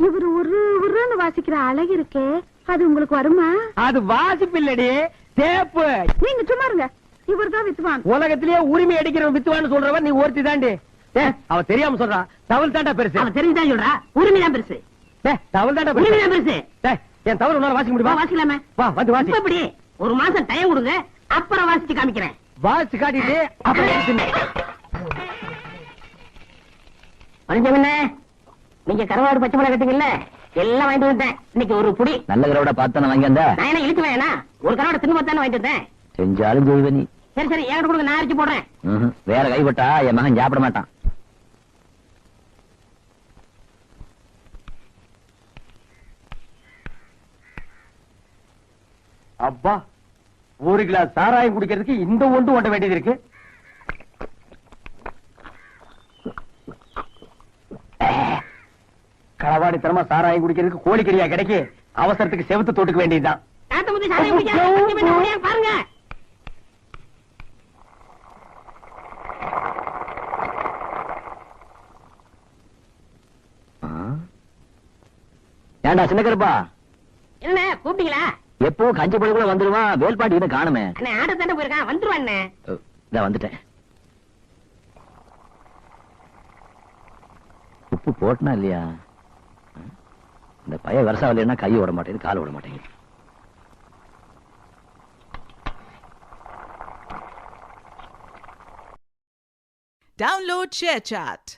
இவரு ஒரு வாசிக்கிற அழகு இருக்கே, அது உங்களுக்கு வருமா? அது வாசிப்பில்லடி, தேப்பு. நீங்க சும்மா இருங்க. இவர்தான் வித்துவான். உலகத்திலேயே உரிமை அடிக்கிற வித்துவான்னு சொல்றவன் நீ ஒருத்தி தாண்டி. அவ தெரியாம சொல்றா. தவள் தாண்டா பெருசு. அவன் தெரிஞ்சுதான் சொல்றா. உரிமை தான் பெருசு. தவள் தாண்டா உரிமை பெருசு. தான் பெருசு. என் தவறு உன்னால வாசிக்க முடியுமா? வாசிக்கலாமே. வா வந்து வாசி. இப்ப எப்படி? ஒரு மாசம் டைம் கொடுங்க, அப்புறம் வாசிச்சு காமிக்கிறேன். வாசி காட்டிட்டு அப்புறம் எடுத்துன்னு. மனுஷன் நீங்க கருவாடு பச்சை மிளகா கட்டிங்கல்ல, எல்லாம் வாங்கிட்டு வந்தேன். இன்னைக்கு ஒரு புடி நல்ல கரோட பார்த்து வாங்கி வந்த. நான் என்ன இழுத்து வேணா, ஒரு கருவாட தின்னு பார்த்தானே வாங்கிட்டு வந்தேன். செஞ்சாலும் செய்வ நீ. சரி சரி, என்கிட்ட கொடுங்க, நான் அரைச்சு போடுறேன். வேற கைப்பட்டா என் மகன் சாப்பிட மாட்டான். அப்பா, ஒரு கிளாஸ் சாராயம் குடிக்கிறதுக்கு இந்த ஒன்று ஓட்ட வேண்டியது இருக்கு. களவாடித்தனமா சாராயம் குடிக்கிறதுக்கு கோழிக்கறியா கிடைக்கு. அவசரத்துக்கு செவத்து தொட்டுக்க வேண்டியதுதான். தாத்த முத்தி சாராயம் குடிக்க கொஞ்சம் முடியாது பாருங்க. ஏண்டா சின்ன கருப்பா, என்ன கூப்பிட்டீங்களா? எப்போ கஞ்சி பழக்குள்ள வந்துருவான். வேல்பாட்டி இதை காணுமே. அண்ணே ஆட தானே போயிருக்கான், வந்துருவான். இதான் வந்துட்டேன். உப்பு போட்டனா இல்லையா? இந்த பைய வருஷம் இல்லைன்னா கை விட மாட்டேங்குது, கால் விட மாட்டேங்குது. Download ShareChat.